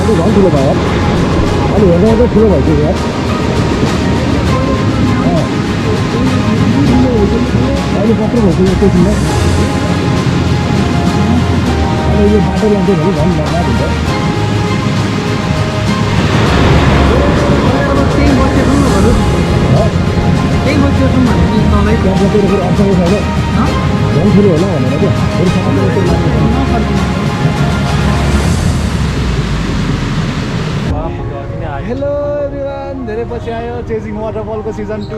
अलि झन् ठुलो भयो यार अलि हेर्दा हेर्दै ठुलो भइसक्यो यार अहिले कत्रो भइसक्यो त्यसमा अहिले यो बाटो लाँदै भने झन् नर्माल हुन्छ त्यही बच्चो जाउँ भने नि तलै त्यहाँ बसेर फेरि अप्ठ्यारो छैन झन् ठुलो होला भनेर क्या फेरि हेलो एभ्रिवान धेरै पछि आयो चेजिङ वाटरफलको सिजन 2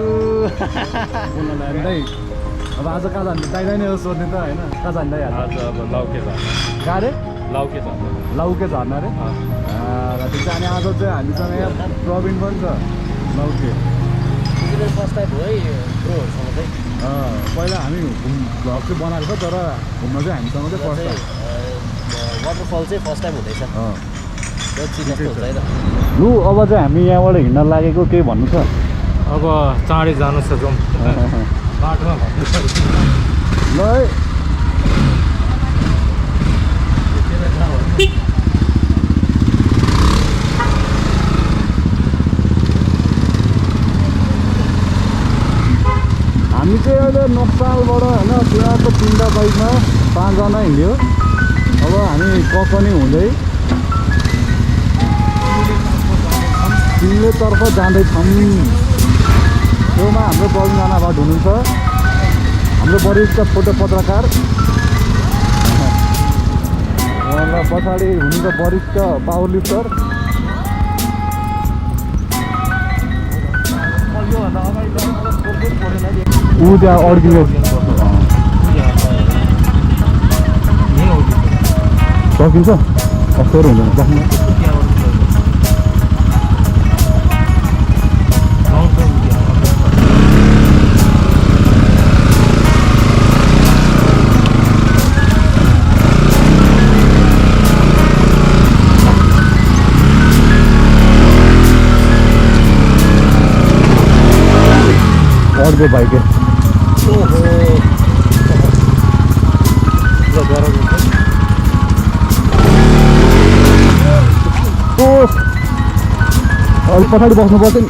अब आज कहाँ जान्छ दाइ नै हो सोध्ने त होइन कहाँ जान्छ आज अब लाउके झर्ना कहाँ रे लाउके झर्ना लाउके झर्ना रे ठिक छ अनि आज चाहिँ हामीसँग यहाँ रबिन पनि छ लाउके फर्स्ट टाइम हो है प्रोहरूसँग चाहिँ पहिला हामी भ्लग चाहिँ बनाएको छ तर घुम्न चाहिँ हामीसँग चाहिँ फर्स्ट टाइम वाटरफल चाहिँ फर्स्ट टाइम हुँदैछ लु अब चाहिँ हामी यहाँबाट हिँड्न लागेको केही भन्नु छ अब चाँडै जानु छ जाउँ बाटोमा ल है हामी चाहिँ अहिले नक्सालबाट होइन त्यहाँको 3टा बाइकमा 5 जना हिँड्यो अब हामी ककनी हुँदै सिमलेतर्फ जाँदैछौँ छेउमा हाम्रो प्रवीण राणाबाट हुनुहुन्छ हाम्रो वरिष्ठ फोटो पत्रकार र पछाडि हुनुहुन्छ वरिष्ठ पावर लिफ्टर ऊ त्यहाँ अड्किने सकिन्छ अप्ठ्यारो हुँदैन बस्नु अर्को बाइक अलि पछाडि बस्नुपर्छ नि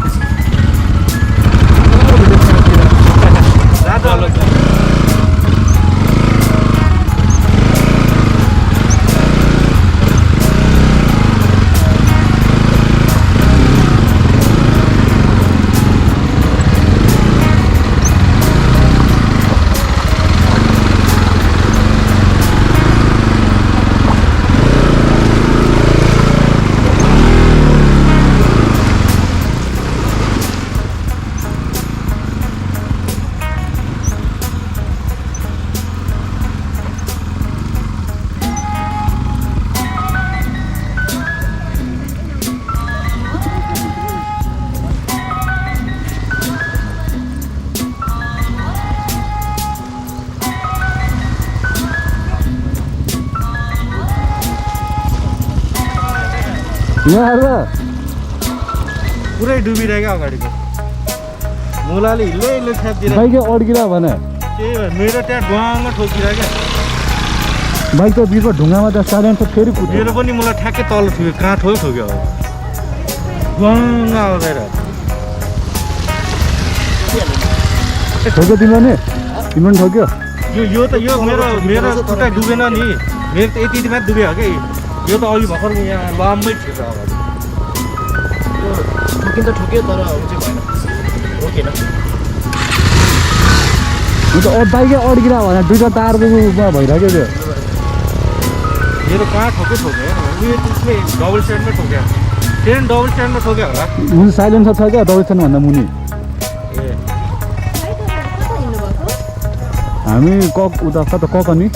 यहाँ पुरै डुबिरहेको अगाडिको मुलाले हिल्लै हिल्लै छ्यापिदिरहेको बाइक अड्किरह भने त्यही भएर मेरो त्यहाँ ढुङ्गामा ठोकिरहेको बाइक त बिचमा ढुङ्गामा त्यहाँ साइलेन्ट फेरि कुद्यो मेरो पनि मलाई ठ्याक्कै तल ठोक्यो कहाँ ठोक्यो अब ढुङ्गा आउँदैन ठोक्यो तिम्रो नि तिम्रो पनि ठोक्यो यो त यो मेरो खुट्टा डुबेन नि मेरो त यति मात्र डुब्यो कि यो त अघि भर्खर यहाँ लामै थियो अगाडि ठोकिन त ठोक्यो तर उ चाहिँ भएन रोकेन त बाइकै अड्किरह भने 2टा टायरको उमा भइरहेको थियो मेरो कहाँ ठोक्यो उयो त्यसले डबल स्ट्यान्डमै ठोक्यो ट्रेन डबल स्ट्यान्डमा ठोक्यो होला मुनि साइलेन्सर छ क्या डबल स्ट्यान्ड भन्दा मुनि हामी उता कता ककनी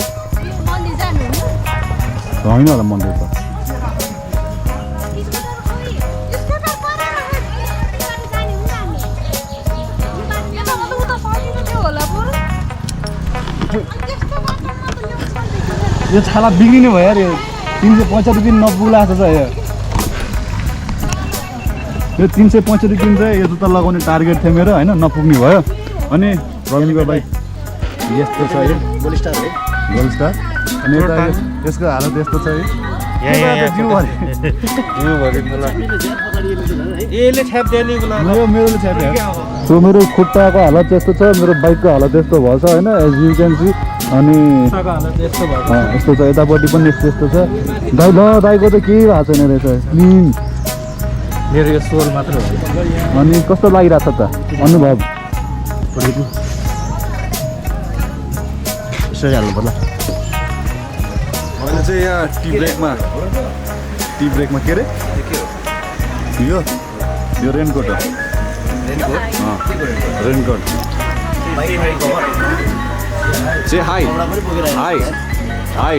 होइन होला मन्दिर त यो छाला बिग्रिने भयो यार यो 375 दिन नपुग्ला जस्तो छ यो 375 दिन चाहिँ यो जुत्ता लगाउने टार्गेट थियो मेरो होइन नपुग्ने भयो अनि रबिनको बाइक यस्तो छ यो गोल्ड स्टार हो गोल्ड स्टार अनि यसको हालत यस्तो छ यो यहाँ जिउ भने जिउ भरि बोला यसले छ्याप दिने बोला मेरो छ्याप सो मेरो खुट्टाको हालत त्यस्तो छ मेरो बाइकको हालत त्यस्तो भएछ होइन एज यु क्यान सी अनि यस्तो छ यतापट्टि पनि त्यस्तो छ दाइ दाइको त केही भएको छैन रहेछ क्लिन मेरो यो सोल मात्र हो अनि कस्तो लागिरहेछ त अनुभव यसो हाल्नु पर्ला मैले चाहिँ यहाँ टी ब्रेकमा के अरे यो रेनकोट हो रेनकोट चाहिँ हाई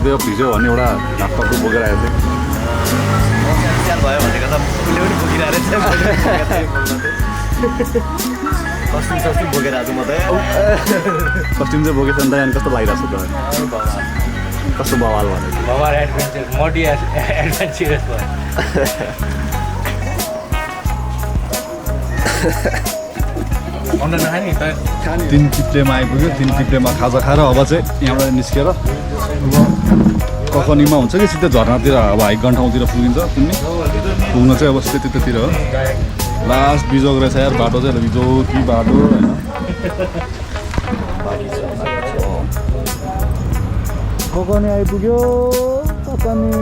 त्यो भिज्यो भन्ने एउटा ल्यापटपको बोकेर आएको थियो भयो भनेको त उसले पनि बोकिरहेको कस्ट्युम बोकेर आएको म त कस्ट्युम चाहिँ बोकेछ नि त अनि कस्तो लागिरहेको छ त कस्तो बवाल भनेको बवाल एडभेन्चर मोडी एडभेन्चरस भयो तिन चिप्लेमा आइपुग्यो तिन चिप्लेमा खाजा खाएर अब चाहिँ यहाँबाट निस्केर ककनीमा हुन्छ कि सिधै झर्नातिर अब हाइक गर्ने ठाउँतिर पुगिन्छ पुग्न चाहिँ अब सिधै त्यतातिर हो लास्ट बिजोग रहेछ यार बाटो चाहिँ बिजो कि बाटो होइन ककनी आइपुग्यो Kakani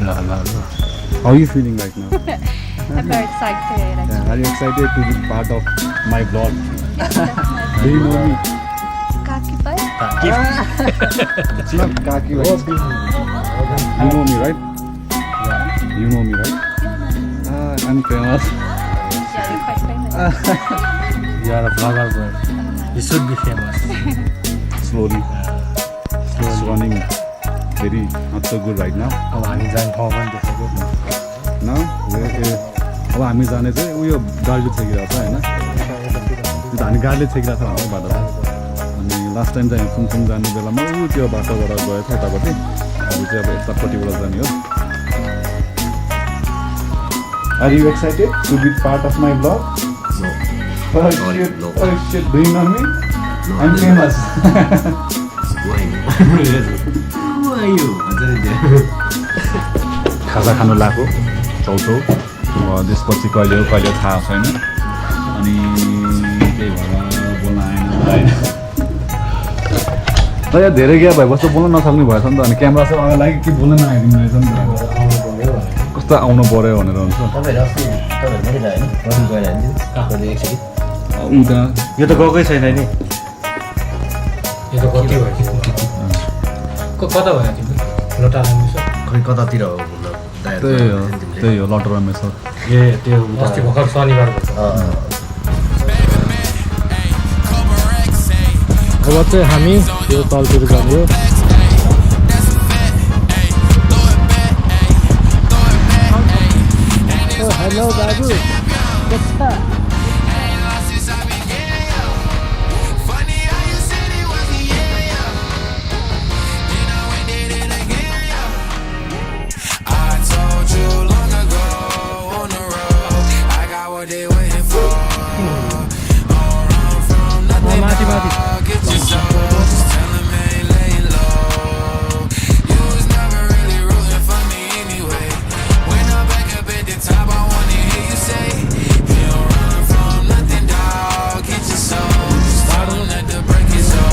How are you feeling right now? I'm very excited. Yeah, are you excited to be part of my vlog? Do you know me? Khaki bike? It's not Khaki. You know me, right? You know me, right? I'm famous. Yeah, you're quite famous. You are a vlogger, bro. You should be famous. Slowly. It's running very not so good right now. अब हामी जाने ठाउँ पनि देखेको Now, अब हामी जाने चाहिँ उयो गाडीले छेकिरहेको छ होइन त्यो त हामी गाडीले छेकिरहेको छ हाम्रो बाटो अनि लास्ट टाइम चाहिँ हामी सुङसुङ जाने बेलामा ऊ त्यो बाटोबाट गएको थियो यतापट्टि अब चाहिँ अब यतापट्टिबाट जाने हो Are you excited to be part of my vlog? No. Oh shit, do you know me? I'm famous. Who are you? खाजा खानु लाग्यो चौचौ त्यसपछि कहिले हो कहिले थाहा छैन अनि त्यही भएर बोल्न आएन यहाँ धेरै ग्याप भएपछि बोल्न नसक्ने भएछ नि त अनि क्यामेरा चाहिँ अगाडि लागि कि बोल्न नआइदिनु रहेछ नि त कस्तो आउनु पऱ्यो भनेर हुन्छ उता यो त गएकै छैन नि यो त कति भयो कता भयो तिम्रो लोटा खै कतातिर हो त्यही हो लटर रमेश्वर ए त्यो अस्ति भर्खर शनिबार अब चाहिँ हामी यो तलतिर जाने हो हेलो दाजु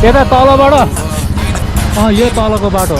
यता तलबाट यो तलको बाटो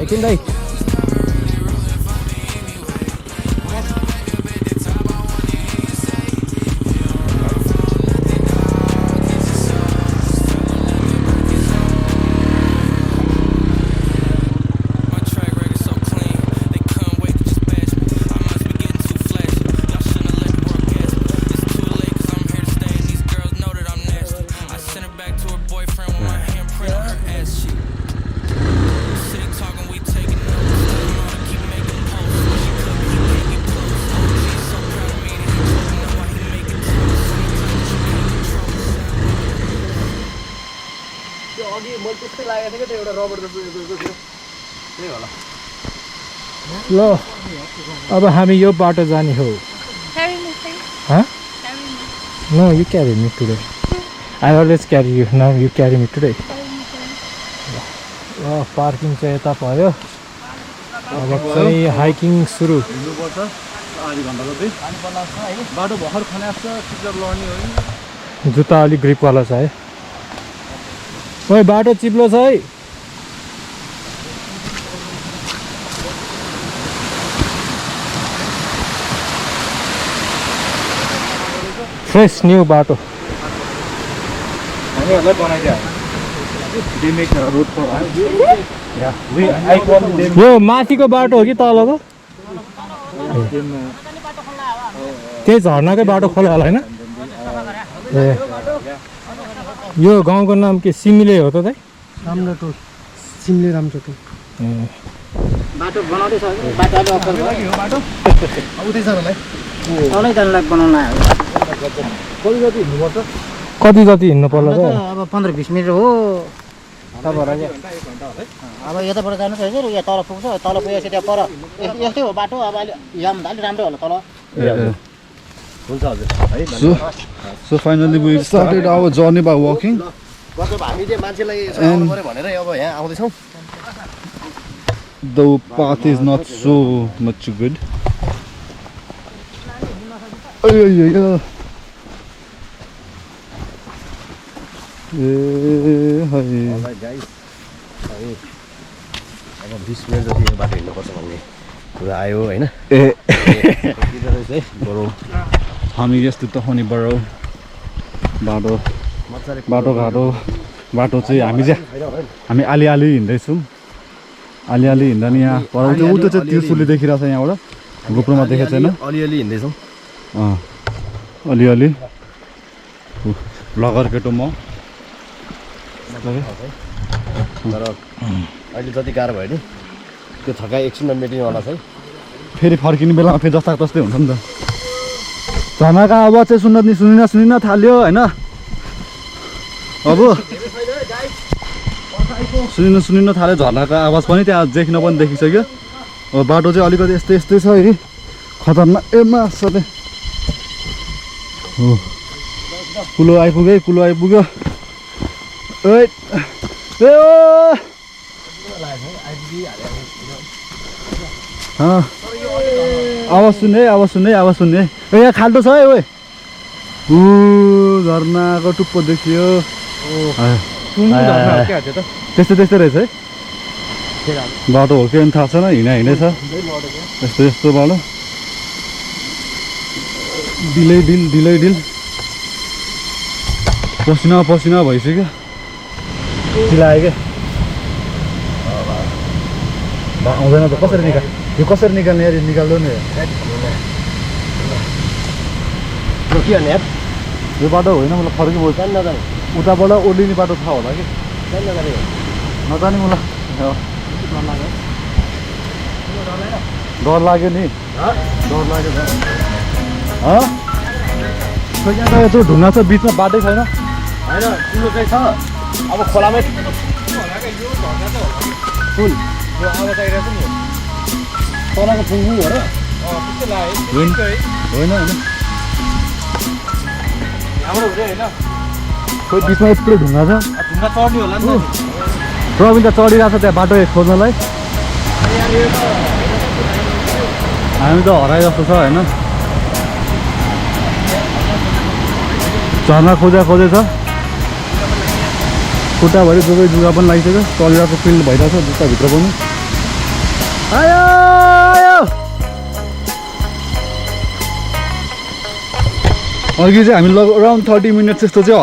एकछिन दाइ जस्तै लागेको थियो कि त्यो एउटा रबर जस्तो थियो त्यही होला ल अब हामी यो बाटो जाने हो Carry me, please. Huh? Carry me. No, you carry me today. I always carry you. Now you carry me today. Carry me, please. ल पार्किङ चाहिँ यता पर्यो अब चाहिँ हाइकिङ सुरु हिँड्नुपर्छ आधी घन्टा जति बाटो भर्खर खनाएको छ टिचर लड्ने हो जुत्ता अलिक ग्रिपवाला छ है ओइ बाटो चिप्लो छ है फ्रेस न्यू बाटो हामीहरूलाई बनाइदियो They make a road for us. Yeah, I call them. यो माथिको बाटो हो कि तलको त्यही झर्नाकै बाटो खोला होला होइन ए यो गाउँको नाम के सिमले हो त रामचोटो सिमले रामचोटो ए बाटो बनाउँदै छ बाटो अलि अप्पर भयो बाटो उतै छ होला तलै जानलाई बनाउन आयो कति जति हिँड्नुपर्छ कति जति हिँड्नु पर्ला त अब 15-20 मिनेट हो तबबाट अब यताबाट जानु छ है यहाँ तल पुग्छ तल पुगेपछि त्यहाँ पर यस्तै हो बाटो अब अलि यहाँ अलि राम्रै होला तल हुन्छ हजुर है So finally we started our journey by walking. गजब हामी चाहिँ मान्छेलाई आउनु पर्यो भनेर अब यहाँ आउँदैछौँ The path is not so much good. Guys अब 20 मिनट जति यो बाटो हिँड्नुपर्छ भन्ने कुरा आयो होइन हामी यस्तो तखनीबाट बाटो घाटो चाहिँ हामी अलि हिँड्दैछौँ अलि हिँड्दा नि यहाँ पर ऊ त्यो चाहिँ त्रिशुली देखिरहेको छ यहाँबाट गोप्रोमा देखेको छैन अलिअलि हिँड्दैछौँ अलि ब्लगर केटो म तर अहिले जति गाह्रो भयो नि त्यो थकाइ एकछिनमा मेटिनेवाला छ है फेरि फर्किने बेलामा फेरि जस्ता तस्तै हुन्छ नि त झर्नाको आवाज चाहिँ सुनिन थाल्यो होइन अब सुनिन थाल्यो झर्नाको आवाज पनि त्यहाँ देख्न पनि देखिसक्यो अब बाटो चाहिँ अलिकति यस्तै छ है खतरनाक मासले हो कुलो आइपुग्यो आवाज सुन्ने यहाँ खाल्टो छ है ओए झर्नाको टुप्पो देखियो त्यस्तै रहेछ है बाटो हो कि थाहा छैन हिँडै छ यस्तो बाटो ढिलै पसिना भइसक्यो चिलायो क्या आउँदैन त कसरी निकाल्ने यार निकाल्दो नि के गर्ने यार यो बाटो होइन मलाई फर्की बोल्छ नजाने उताबाट ओर्लिने बाटो थाहा होला कि नजाने मलाई डर लाग्यो नि डर लाग्यो त यहाँ त यत्रो ढुङ्गा छ बिचमा बाटै छैन होइन कुलो चाहिँ छ अब खोलामै फुल यो आवाज आइरहेको नि तलको फुङ्गु हो र होइन हाम्रो हुँदै होइन खोइ बिचमा यत्रो ढुङ्गा छ ढुङ्गा चढ्ने होला नि त प्रवीण त चढिरहेको छ त्यहाँ बाटो खोज्नलाई हामी त हराए जस्तो छ होइन झर्ना खोजेछ खुट्टाभरि दुवै जुगा पनि लागिसक्यो चलिरहेको फिल्ड भइरहेको छ जुत्ताभित्र पनि आयो अघि चाहिँ हामी अराउन्ड 30 मिनट जस्तो चाहिँ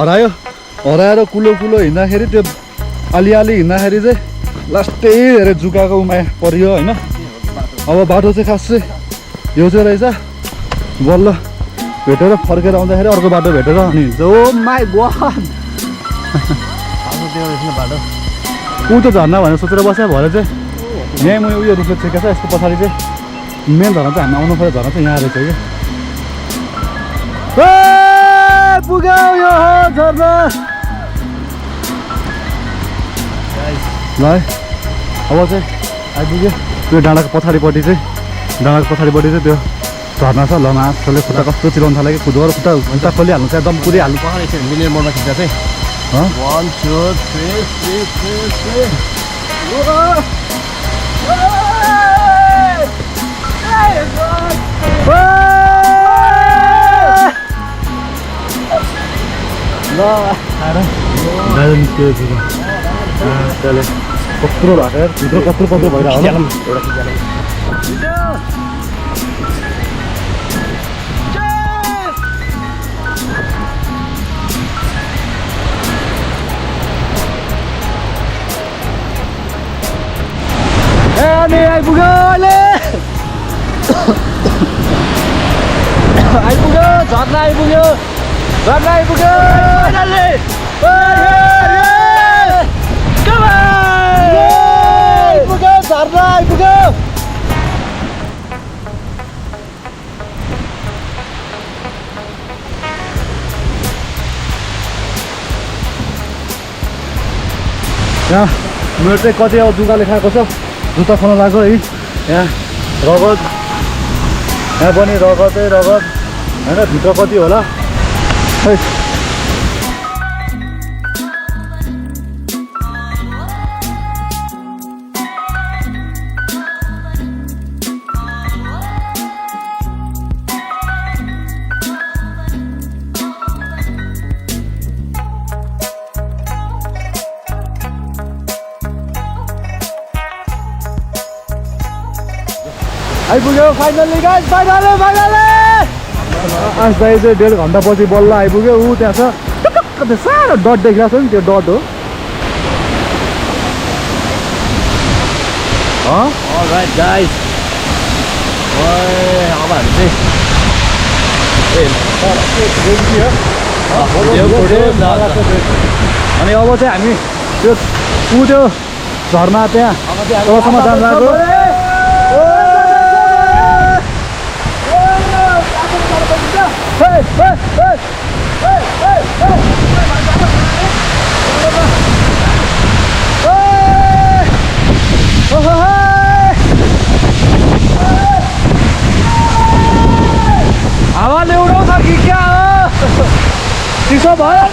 हराएर कुलो हिँड्दाखेरि त्यो अलि हिँड्दाखेरि चाहिँ लास्टै धेरै जुगाको उमा परियो होइन अब बाटो चाहिँ खास चाहिँ यो चाहिँ रहेछ बल्ल भेटेर फर्केर आउँदाखेरि अर्को बाटो भेटेर अनि ओ माई गॉड बाटो ऊ त झर्ना भनेर सोचेर बस्यो भरे चाहिँ यहीँ म उयो रिफ्लेक्ट छेकेको छ यसको पछाडि चाहिँ मेन झर्ना चाहिँ हामी आउनु पर्यो झर्ना चाहिँ यहाँ रहेछ कि पुग्यो यो झर्ना ल है अब चाहिँ आइपुग्यो त्यो डाँडाको पछाडिपट्टि चाहिँ त्यो झर्ना छ ल मासले खुट्टा कस्तो चिलाउनु थाल्यो कि खुट्टा खुट्टा खोलिहाल्नु चाहिँ एकदम कुदिहाल्नु मिलियन मोडमा खिच्दा चाहिँ 1 2 3 ल आएर बाहिर निस्क्यो पुरा त्यसले कत्रो भएको यार भित्र कत्रो भइरहेको होला अनि आइपुग्यो अहिले झर्ना आइपुग्यो झर्ना आइपुग्यो यहाँ मेरो चाहिँ कति अब जुगाले खाएको छ जुत्ता खोल्न लाग्यो है यहाँ रगत यहाँ पनि रगतै रगत होइन भित्र कति होला खै आइपुग्यो फाइनली गाइस फाइनली आज दाइ चाहिँ 1.5 घन्टा पछि बल्ल आइपुग्यो ऊ त्यहाँ छ त्यो सानो डट देखिरहेको छ नि त्यो डट हो अलराइट गाइस अब हामी चाहिँ अनि अब चाहिँ हामी त्यो कुद्यो झर्ना त्यहाँ तलसम्म जान लाग्यो हावाले उडाउँछ कि क्या हो चिसो भयो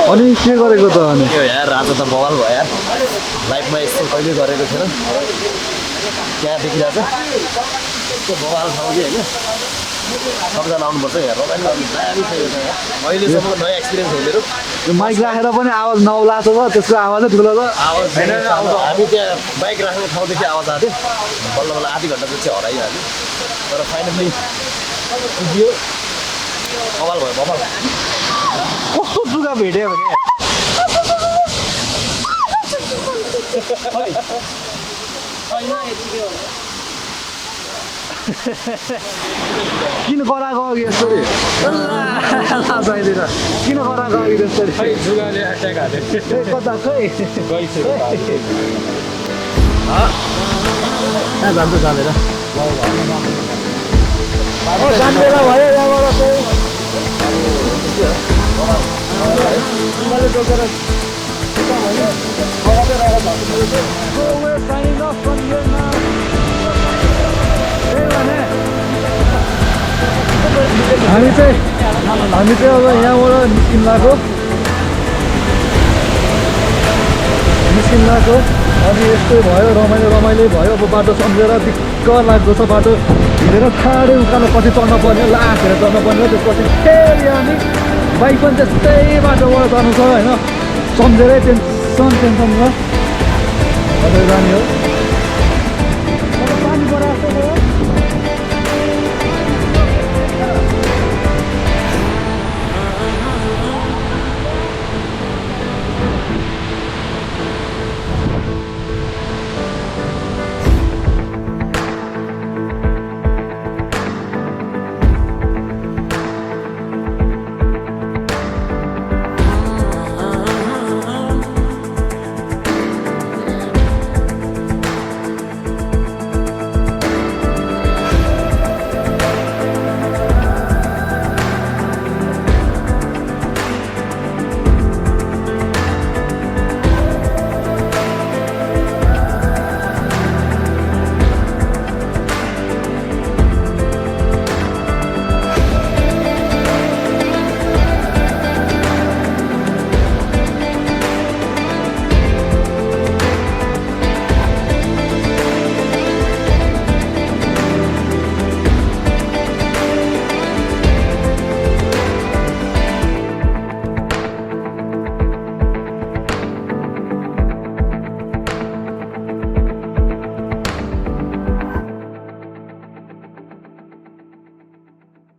अनि के गरेको त अनि यो यार आज त बवाल भयो यार लाइफमा यस्तो कहिले गरेको थिएन त्यहाँ देखिरहेको छ यस्तो बवाल ठाउँ कि होइन सबजना आउनुपर्छ यहाँ रमाइलो दामी छ यो त यहाँ अहिलेसम्म नयाँ एक्सपिरियन्स हो मेरो यो माइक राखेर पनि आवाज नौला छ त्यसको आवाजै ठुलो छ आवाज छैन हामी त्यहाँ बाइक राख्ने ठाउँदेखि आवाज आएको थियो बल्ल बल्ल आधी घन्टा चाहिँ हराइयो हामी तर फाइनली पुग्यो बवाल भयो बवाल कस्तो जुगा भेट्यो भने किन गराएको अघि यसरी किन गराएको अघि त्यसरी जुगाले अट्याक हाल्यो कता खै गइसक्यो कहाँ जान्छ जानेर बेला भयो यहाँबाट चाहिँ हामी चाहिँ अब यहाँबाट निस्किन लाग्यो अनि यस्तै भयो रमाइलो भयो अब बाटो सम्झेर दिक्क लाग्दो छ बाटो हिँडेर ठाडै उकालो पछि चढ्न पर्ने लाखेर चढ्न पर्ने त्यसपछि फेरि हामी बाइक पनि त्यस्तै बाटोबाट जानु छ होइन सम्झेरै टेन्सन छ जाने हो